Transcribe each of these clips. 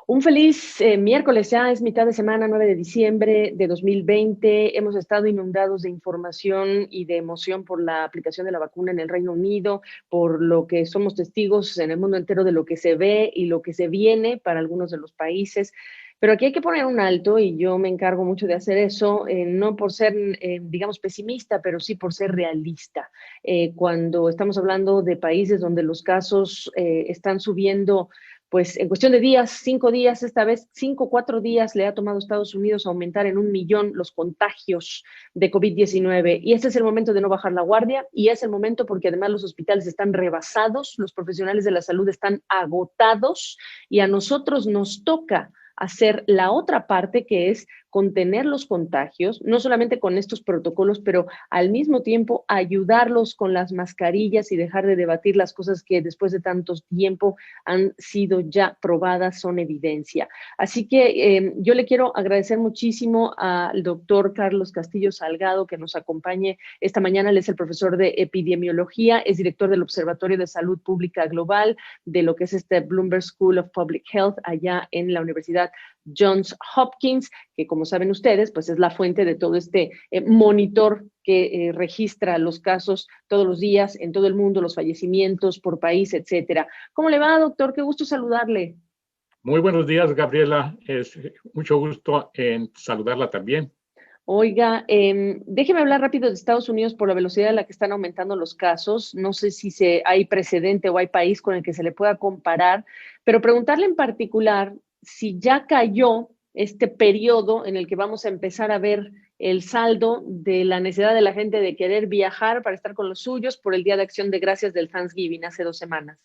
Un feliz miércoles, ya es mitad de semana, 9 de diciembre de 2020. Hemos estado inundados de información y de emoción por la aplicación de la vacuna en el Reino Unido, por lo que somos testigos en el mundo entero de lo que se ve y lo que se viene para algunos de los países. Pero aquí hay que poner un alto y yo me encargo mucho de hacer eso, no por ser, digamos, pesimista, pero sí por ser realista. Cuando estamos hablando de países donde los casos están subiendo, pues en cuestión de días, 5 días, esta vez 5 o 4 días le ha tomado a Estados Unidos aumentar en 1 millón los contagios de COVID-19. Y este es el momento de no bajar la guardia y es el momento porque además los hospitales están rebasados, los profesionales de la salud están agotados y a nosotros nos toca hacer la otra parte que es contener los contagios, no solamente con estos protocolos, pero al mismo tiempo ayudarlos con las mascarillas y dejar de debatir las cosas que después de tanto tiempo han sido ya probadas, son evidencia. Así que yo le quiero agradecer muchísimo al doctor Carlos Castillo Salgado que nos acompañe esta mañana. Él es el profesor de epidemiología, es director del Observatorio de Salud Pública Global de lo que es este Bloomberg School of Public Health allá en la Universidad Johns Hopkins, que como saben ustedes, pues es la fuente de todo este monitor que registra los casos todos los días en todo el mundo, los fallecimientos por país, etcétera. ¿Cómo le va, doctor? Qué gusto saludarle. Muy buenos días, Gabriela. Es mucho gusto en saludarla también. Oiga, déjeme hablar rápido de Estados Unidos por la velocidad a la que están aumentando los casos. No sé si hay precedente o hay país con el que se le pueda comparar, pero preguntarle en particular si ya cayó este periodo en el que vamos a empezar a ver el saldo de la necesidad de la gente de querer viajar para estar con los suyos por el Día de Acción de Gracias del Thanksgiving hace 2 semanas.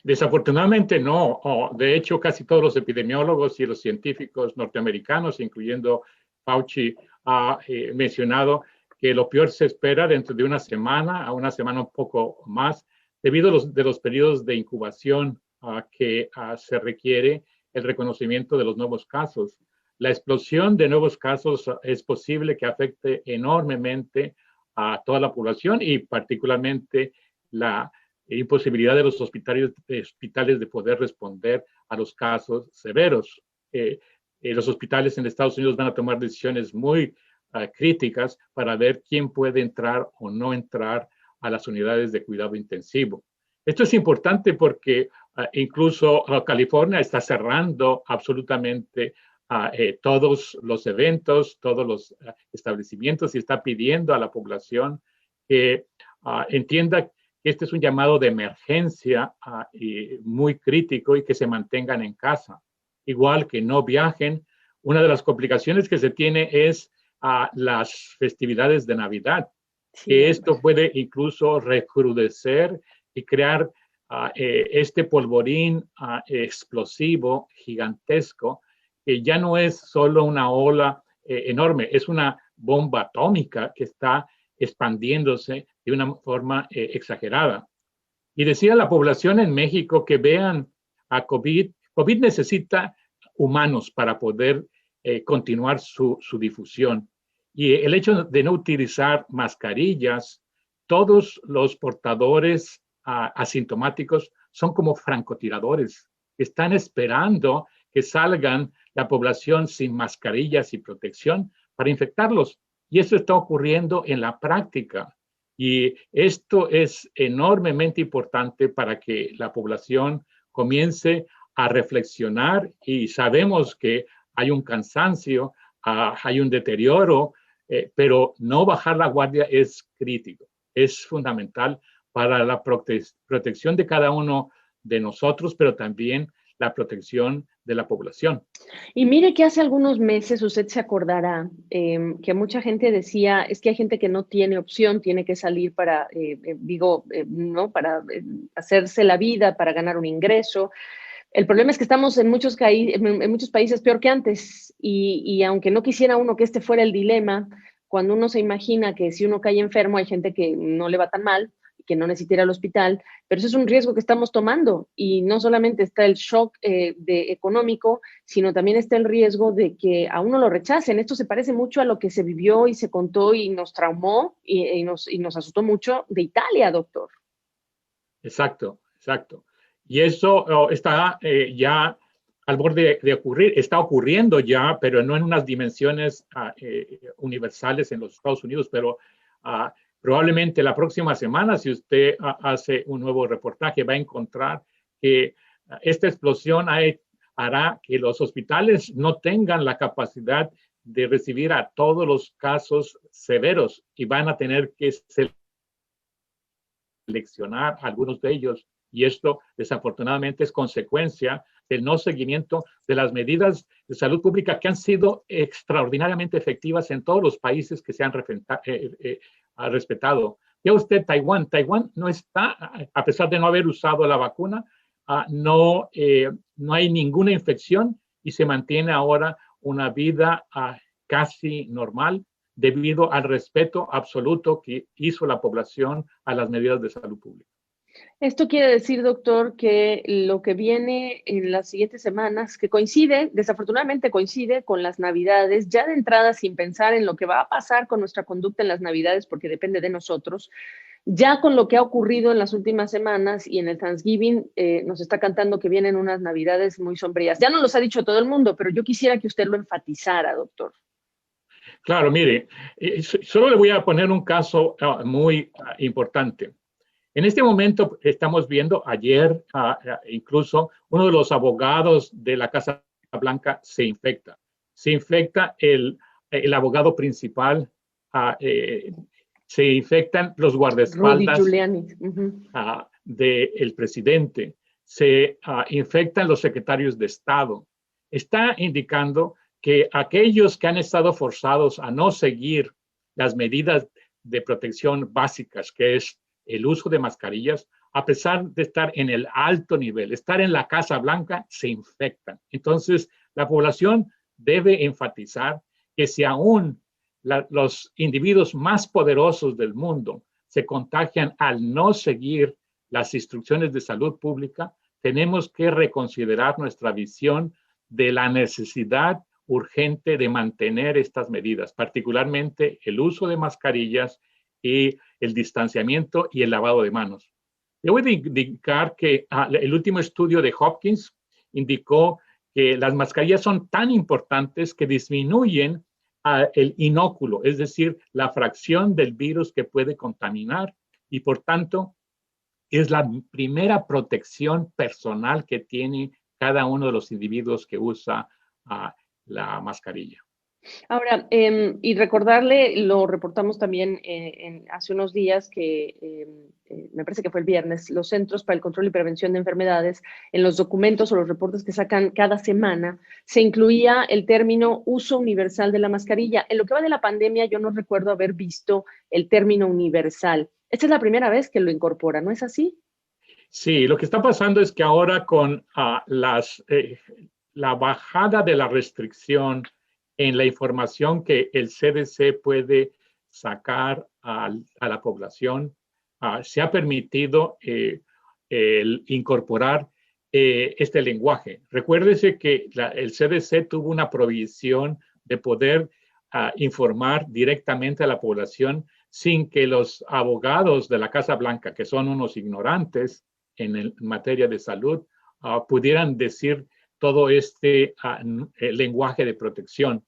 Desafortunadamente no. De hecho, casi todos los epidemiólogos y los científicos norteamericanos, incluyendo Fauci, ha mencionado que lo peor se espera dentro de una semana, a una semana un poco más, debido a los periodos de incubación que se requiere el reconocimiento de los nuevos casos. La explosión de nuevos casos es posible que afecte enormemente a toda la población y particularmente la imposibilidad de los hospitales de poder responder a los casos severos. Los hospitales en Estados Unidos van a tomar decisiones muy críticas para ver quién puede entrar o no entrar a las unidades de cuidado intensivo. Esto es importante porque incluso California está cerrando absolutamente todos los eventos, todos los establecimientos y está pidiendo a la población que entienda que este es un llamado de emergencia muy crítico y que se mantengan en casa. Igual que no viajen. Una de las complicaciones que se tiene es las festividades de Navidad, Sí, que esto puede incluso recrudecer y crear este polvorín explosivo gigantesco, que ya no es solo una ola enorme, es una bomba atómica que está expandiéndose de una forma exagerada. Y decía a la población en México que vean a COVID. COVID necesita humanos para poder continuar su difusión. Y el hecho de no utilizar mascarillas, todos los portadores asintomáticos son como francotiradores. Están esperando que salgan la población sin mascarillas y protección para infectarlos. Y eso está ocurriendo en la práctica. Y esto es enormemente importante para que la población comience a reflexionar y sabemos que hay un cansancio, hay un deterioro, pero no bajar la guardia es crítico, es fundamental para la protección de cada uno de nosotros, pero también la protección de la población. Y mire que hace algunos meses usted se acordará que mucha gente decía, es que hay gente que no tiene opción, tiene que salir para, ¿no? Para hacerse la vida, para ganar un ingreso. El problema es que estamos en muchos países peor que antes y aunque no quisiera uno que este fuera el dilema, cuando uno se imagina que si uno cae enfermo hay gente que no le va tan mal, que no necesita ir al hospital, pero eso es un riesgo que estamos tomando y no solamente está el shock económico, sino también está el riesgo de que a uno lo rechacen. Esto se parece mucho a lo que se vivió y se contó y nos traumó y nos asustó mucho de Italia, doctor. Exacto, exacto. Y eso está ya al borde de ocurrir, está ocurriendo ya, pero no en unas dimensiones universales en los Estados Unidos, pero probablemente la próxima semana, si usted hace un nuevo reportaje, va a encontrar que esta explosión hará que los hospitales no tengan la capacidad de recibir a todos los casos severos y van a tener que seleccionar algunos de ellos. Y esto, desafortunadamente, es consecuencia del no seguimiento de las medidas de salud pública que han sido extraordinariamente efectivas en todos los países que se han respetado. Ya usted, Taiwán no está, a pesar de no haber usado la vacuna, no hay ninguna infección y se mantiene ahora una vida casi normal debido al respeto absoluto que hizo la población a las medidas de salud pública. Esto quiere decir, doctor, que lo que viene en las siguientes semanas, que desafortunadamente coincide con las Navidades, ya de entrada sin pensar en lo que va a pasar con nuestra conducta en las Navidades, porque depende de nosotros, ya con lo que ha ocurrido en las últimas semanas y en el Thanksgiving, nos está cantando que vienen unas Navidades muy sombrías. Ya nos los ha dicho todo el mundo, pero yo quisiera que usted lo enfatizara, doctor. Claro, mire, solo le voy a poner un caso muy importante. En este momento estamos viendo ayer, incluso uno de los abogados de la Casa Blanca se infecta. Se infecta el abogado principal, se infectan los guardaespaldas Rudy Giuliani. del presidente, se infectan los secretarios de Estado. Está indicando que aquellos que han estado forzados a no seguir las medidas de protección básicas, que es el uso de mascarillas, a pesar de estar en el alto nivel, estar en la Casa Blanca, se infectan. Entonces, la población debe enfatizar que si aún los individuos más poderosos del mundo se contagian al no seguir las instrucciones de salud pública, tenemos que reconsiderar nuestra visión de la necesidad urgente de mantener estas medidas, particularmente el uso de mascarillas y el distanciamiento y el lavado de manos. Debo indicar que el último estudio de Hopkins indicó que las mascarillas son tan importantes que disminuyen el inóculo, es decir, la fracción del virus que puede contaminar y por tanto es la primera protección personal que tiene cada uno de los individuos que usa la mascarilla. Ahora, y recordarle, lo reportamos también hace unos días que me parece que fue el viernes, los Centros para el Control y Prevención de Enfermedades, en los documentos o los reportes que sacan cada semana, se incluía el término uso universal de la mascarilla. En lo que va de la pandemia, yo no recuerdo haber visto el término universal. Esta es la primera vez que lo incorpora, ¿no es así? Sí, lo que está pasando es que ahora con la bajada de la restricción en la información que el CDC puede sacar a la población, se ha permitido el incorporar este lenguaje. Recuérdese que el CDC tuvo una provisión de poder informar directamente a la población sin que los abogados de la Casa Blanca, que son unos ignorantes en materia de salud, pudieran decir todo este lenguaje de protección.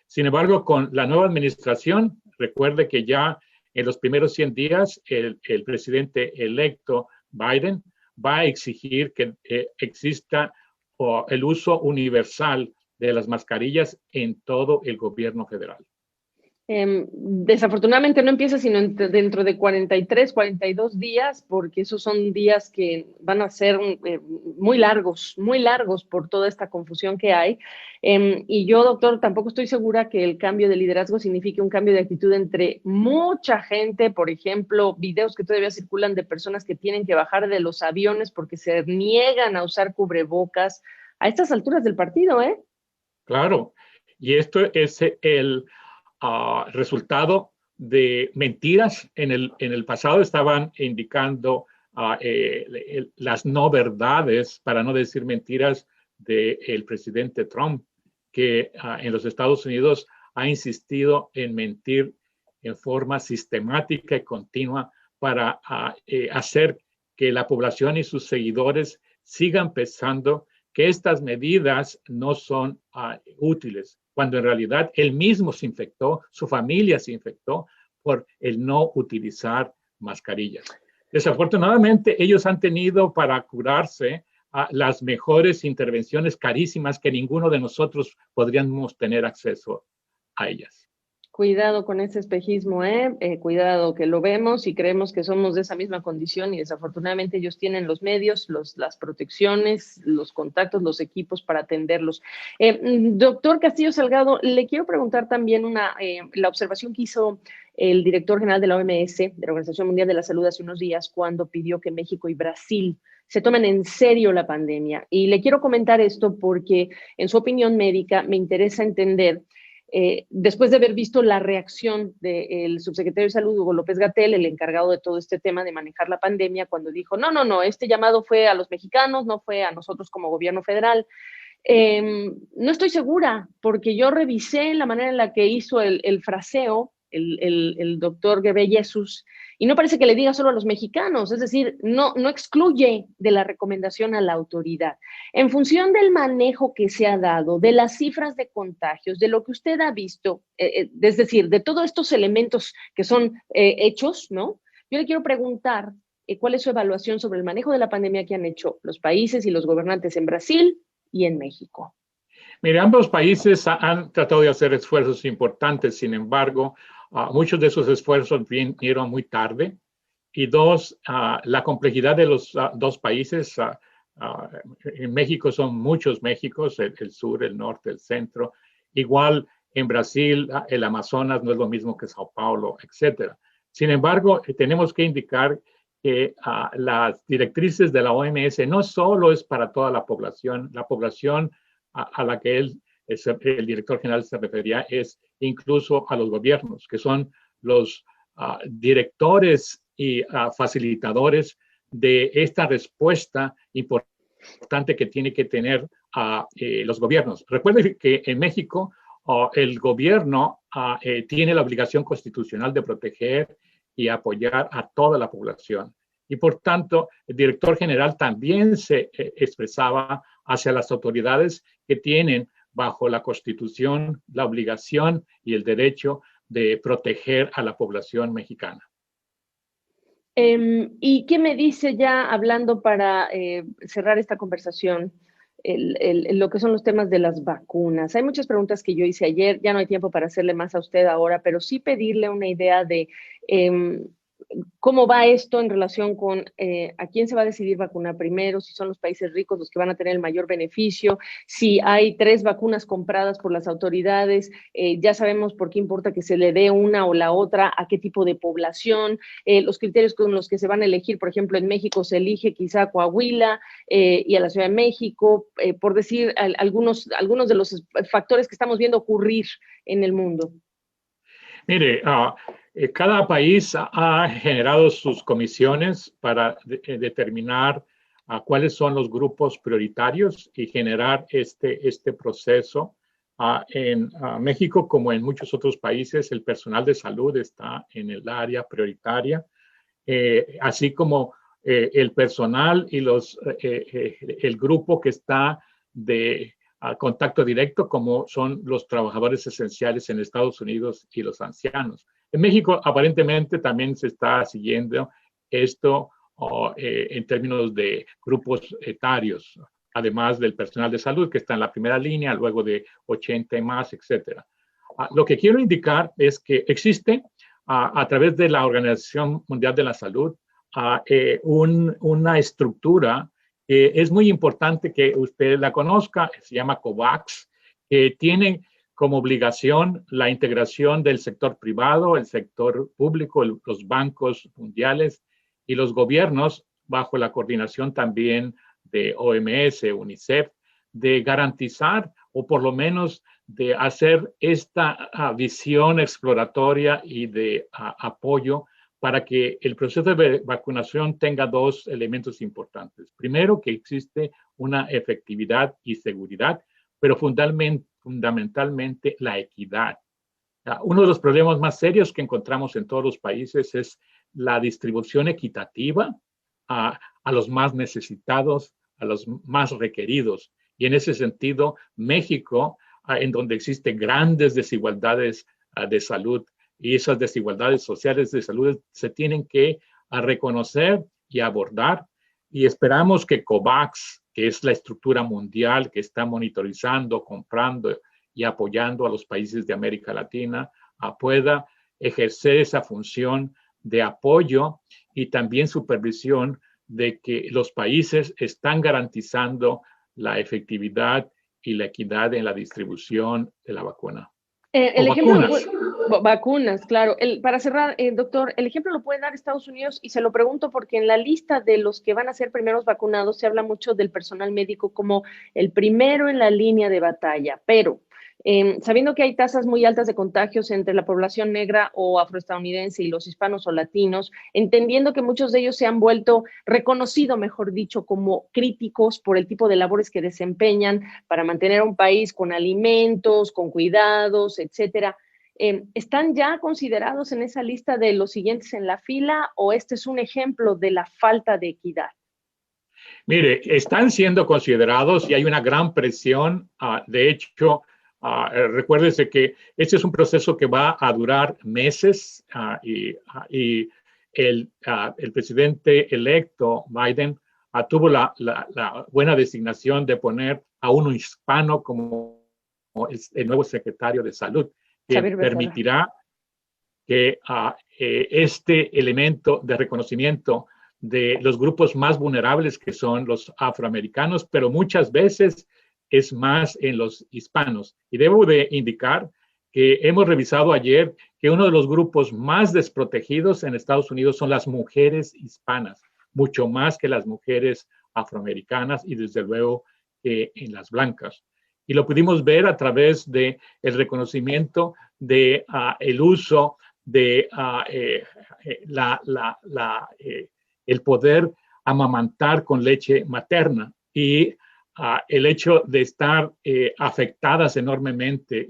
Sin embargo, con la nueva administración, recuerde que ya en los primeros 100 días el presidente electo Biden va a exigir que exista el uso universal de las mascarillas en todo el gobierno federal. Desafortunadamente no empieza sino dentro de 43, 42 días, porque esos son días que van a ser muy largos por toda esta confusión que hay. Y yo, doctor, tampoco estoy segura que el cambio de liderazgo signifique un cambio de actitud entre mucha gente. Por ejemplo, videos que todavía circulan de personas que tienen que bajar de los aviones porque se niegan a usar cubrebocas a estas alturas del partido, ¿eh? Claro, y esto es el resultado de mentiras. En el pasado estaban indicando las no verdades, para no decir mentiras, del presidente Trump, que en los Estados Unidos ha insistido en mentir en forma sistemática y continua para hacer que la población y sus seguidores sigan pensando que estas medidas no son útiles, cuando en realidad él mismo se infectó, su familia se infectó por el no utilizar mascarillas. Desafortunadamente, ellos han tenido para curarse las mejores intervenciones carísimas que ninguno de nosotros podríamos tener acceso a ellas. Cuidado con ese espejismo, cuidado que lo vemos y creemos que somos de esa misma condición y desafortunadamente ellos tienen los medios, las protecciones, los contactos, los equipos para atenderlos. Doctor Castillo Salgado, le quiero preguntar también la observación que hizo el director general de la OMS, de la Organización Mundial de la Salud, hace unos días cuando pidió que México y Brasil se tomen en serio la pandemia. Y le quiero comentar esto porque en su opinión médica me interesa entender después de haber visto la reacción del subsecretario de Salud, Hugo López-Gatell, el encargado de todo este tema de manejar la pandemia, cuando dijo, no, este llamado fue a los mexicanos, no fue a nosotros como gobierno federal. No estoy segura, porque yo revisé la manera en la que hizo el fraseo el doctor Ghebreyesus, y no parece que le diga solo a los mexicanos, es decir, no excluye de la recomendación a la autoridad. En función del manejo que se ha dado, de las cifras de contagios, de lo que usted ha visto, es decir, de todos estos elementos que son hechos, ¿no? Yo le quiero preguntar cuál es su evaluación sobre el manejo de la pandemia que han hecho los países y los gobernantes en Brasil y en México. Mire, ambos países han tratado de hacer esfuerzos importantes, sin embargo, muchos de esos esfuerzos vinieron muy tarde. Y dos, la complejidad de los dos países. En México son muchos Méxicos, el sur, el norte, el centro. Igual en Brasil, el Amazonas no es lo mismo que Sao Paulo, etcétera. Sin embargo, tenemos que indicar que las directrices de la OMS no solo es para toda la población a la que el director general se refería es incluso a los gobiernos, que son los directores y facilitadores de esta respuesta importante que tiene que tener los gobiernos. Recuerden que en México el gobierno tiene la obligación constitucional de proteger y apoyar a toda la población. Y por tanto, el director general también se expresaba hacia las autoridades que tienen bajo la Constitución la obligación y el derecho de proteger a la población mexicana. ¿Y qué me dice ya, hablando para cerrar esta conversación, lo que son los temas de las vacunas? Hay muchas preguntas que yo hice ayer, ya no hay tiempo para hacerle más a usted ahora, pero sí pedirle una idea de ¿cómo va esto en relación con a quién se va a decidir vacunar primero? Si son los países ricos los que van a tener el mayor beneficio, si hay 3 vacunas compradas por las autoridades, ya sabemos por qué importa que se le dé una o la otra, a qué tipo de población, los criterios con los que se van a elegir. Por ejemplo, en México se elige quizá a Coahuila y a la Ciudad de México, por decir algunos de los factores que estamos viendo ocurrir en el mundo. Mire, cada país ha generado sus comisiones para determinar cuáles son los grupos prioritarios y generar este proceso. En México, como en muchos otros países, el personal de salud está en el área prioritaria, así como el personal y el grupo que está de contacto directo, como son los trabajadores esenciales en Estados Unidos y los ancianos. En México, aparentemente, también se está siguiendo esto en términos de grupos etarios, además del personal de salud que está en la primera línea, luego de 80 y más, etcétera. Lo que quiero indicar es que existe a través de la Organización Mundial de la Salud una estructura es muy importante que usted la conozca, se llama COVAX, que tiene como obligación la integración del sector privado, el sector público, los bancos mundiales y los gobiernos, bajo la coordinación también de OMS, UNICEF, de garantizar o por lo menos de hacer esta visión exploratoria y de apoyo para que el proceso de vacunación tenga 2 elementos importantes. Primero, que existe una efectividad y seguridad, pero fundamentalmente la equidad. Uno de los problemas más serios que encontramos en todos los países es la distribución equitativa a los más necesitados, a los más requeridos. Y en ese sentido, México, en donde existen grandes desigualdades de salud, y esas desigualdades sociales de salud se tienen que reconocer y abordar. Y esperamos que COVAX, que es la estructura mundial que está monitorizando, comprando y apoyando a los países de América Latina, pueda ejercer esa función de apoyo y también supervisión de que los países están garantizando la efectividad y la equidad en la distribución de la vacuna. El ejemplo, vacunas, claro. Para cerrar, doctor, el ejemplo lo puede dar Estados Unidos y se lo pregunto porque en la lista de los que van a ser primeros vacunados se habla mucho del personal médico como el primero en la línea de batalla, pero sabiendo que hay tasas muy altas de contagios entre la población negra o afroestadounidense y los hispanos o latinos, entendiendo que muchos de ellos se han vuelto reconocidos, mejor dicho, como críticos por el tipo de labores que desempeñan para mantener a un país con alimentos, con cuidados, etcétera. ¿Están ya considerados en esa lista de los siguientes en la fila o este es un ejemplo de la falta de equidad? Mire, están siendo considerados y hay una gran presión. De hecho, recuérdese que este es un proceso que va a durar meses y el presidente electo Biden tuvo la buena designación de poner a un hispano como el nuevo secretario de Salud, que permitirá que este elemento de reconocimiento de los grupos más vulnerables que son los afroamericanos, pero muchas veces es más en los hispanos. Y debo de indicar que hemos revisado ayer que uno de los grupos más desprotegidos en Estados Unidos son las mujeres hispanas, mucho más que las mujeres afroamericanas y desde luego en las blancas. Y lo pudimos ver a través del reconocimiento de el uso de el poder amamantar con leche materna y el hecho de estar afectadas enormemente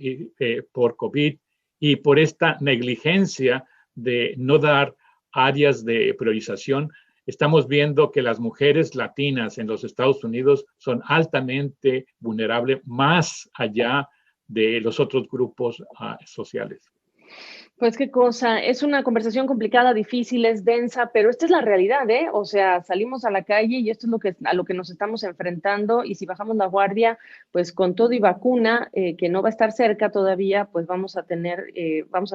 por COVID y por esta negligencia de no dar áreas de priorización. Estamos viendo que las mujeres latinas en los Estados Unidos son altamente vulnerables, más allá de los otros grupos sociales. Pues qué cosa, es una conversación complicada, difícil, es densa, pero esta es la realidad, ¿eh? O sea, salimos a la calle y esto es a lo que nos estamos enfrentando y si bajamos la guardia, pues con todo y vacuna, que no va a estar cerca todavía, pues vamos a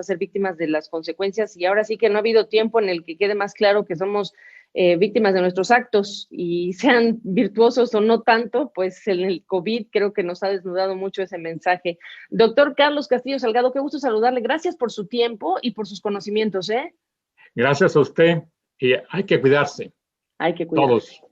ser víctimas de las consecuencias y ahora sí que no ha habido tiempo en el que quede más claro que somos víctimas de nuestros actos y sean virtuosos o no tanto, pues en el COVID creo que nos ha desnudado mucho ese mensaje. Doctor Carlos Castillo Salgado, qué gusto saludarle. Gracias por su tiempo y por sus conocimientos, ¿eh? Gracias a usted. Y hay que cuidarse. Hay que cuidarse. Todos.